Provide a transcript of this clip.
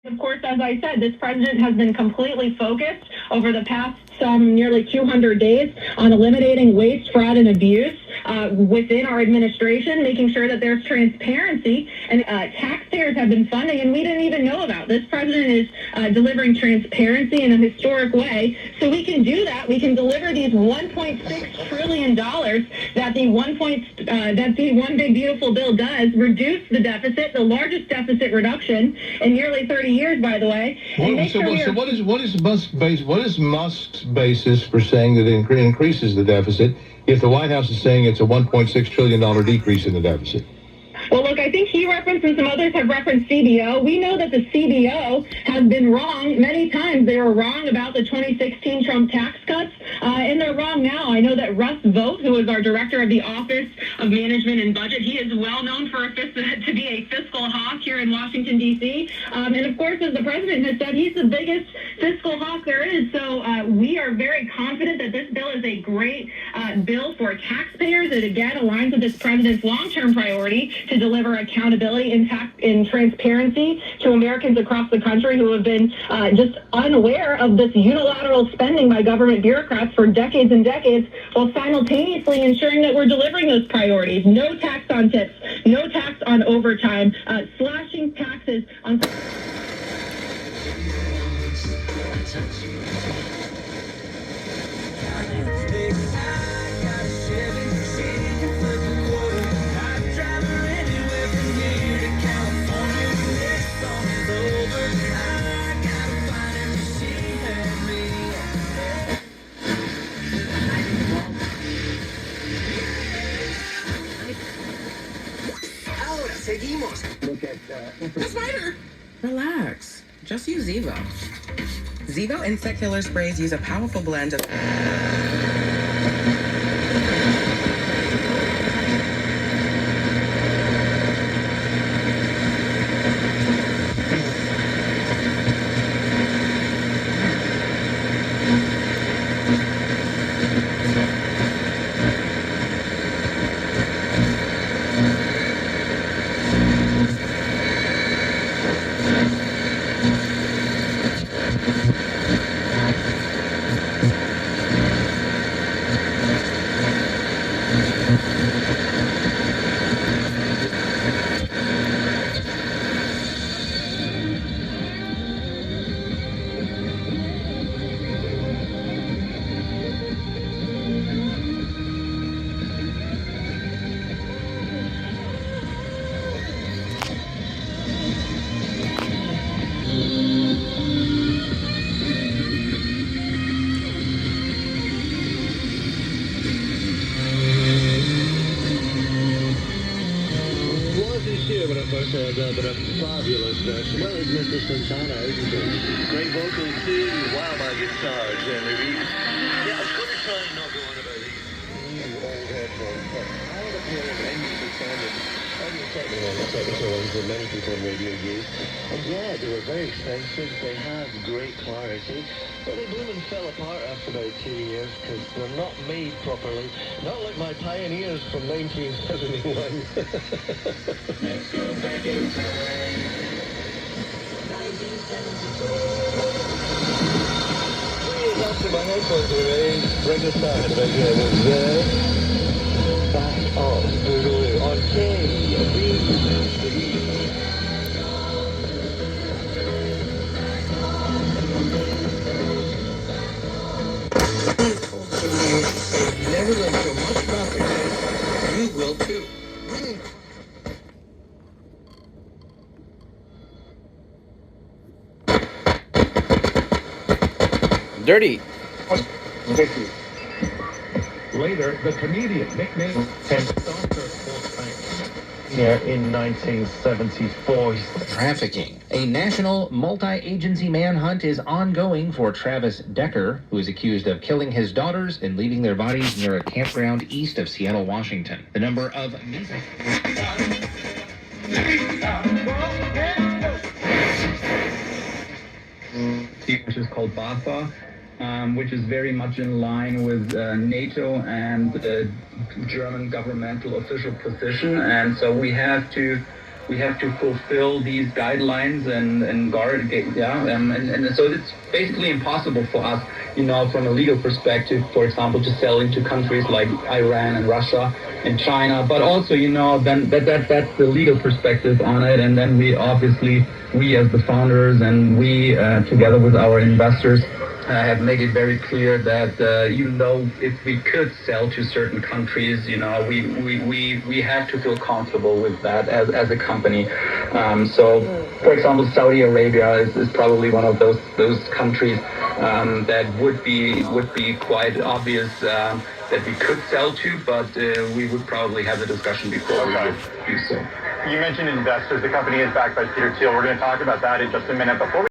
Of course, as I said, this president has been completely focused over the past nearly 200 days on eliminating waste, fraud, and abuse within our administration, making sure that there's transparency, and taxpayers have been funding, and we didn't even know about. This president is delivering transparency in a historic way, so we can do that. We can deliver these $1.6 trillion that the One Big Beautiful Bill does, reduce the deficit, the largest deficit reduction in nearly 30 years, by the way. What is Musk's basis for saying that it increases the deficit if the White House is saying it's a $1.6 trillion decrease in the deficit? Well, look, I think he referenced and some others have referenced CBO. We know that the CBO has been wrong many times. They were wrong about the 2016 Trump tax cuts, and they're wrong now. I know that Russ Vought, who is our director of the Office of Management and Budget, he is well known to be a fiscal hawk here in Washington, D.C. And of course, as the president has said, he's the biggest fiscal hawk there is. So we are very confident that this bill is a great bill for taxpayers. It again aligns with this president's long-term priority to deliver accountability and transparency to Americans across the country who have been just unaware of this unilateral spending by government bureaucrats for decades and decades, while simultaneously ensuring that we're delivering those priorities. No tax on tips, no tax on overtime, slashing taxes on... Seguimos. Look at the spider. Relax. Just use Zevo. Zevo insect killer sprays use a powerful blend of... But a fabulous version. Well, it's Mr. Santana, isn't it? Great vocals too. Wow, my guitar, Jeremy. Yeah, I was going to try and not go on about these old headphones, but I had a pair of engines that sounded technical ones that many people in radio use. And yeah, they were very expensive. They had great clarity, but they bloomin' fell apart after about 2 years because they're not made properly. Not like my Pioneers from 1971. Let's go back in time. 1972. 3 years after my headphones were made, bring us back. But yeah, it was back on Boogaloo on KBC. Never learned so much about the game. You will too. Dirty. Later, the comedian nicknamed in 1974. Trafficking. A national multi-agency manhunt is ongoing for Travis Decker, who is accused of killing his daughters and leaving their bodies near a campground east of Seattle, Washington. The number of which is called BAFA, which is very much in line with NATO and the German governmental official position. And so we have to we have to fulfill these guidelines and guard, and so it's basically impossible for us, from a legal perspective, for example, to sell into countries like Iran and Russia and China, but also, then that's the legal perspective on it, and then we as the founders and we together with our investors have made it very clear that if we could sell to certain countries, we have to feel comfortable with that as a company. So, for example, Saudi Arabia is probably one of those countries that would be quite obvious that we could sell to, but we would probably have a discussion before we would do so. You mentioned investors. The company is backed by Peter Thiel. We're going to talk about that in just a minute. Before we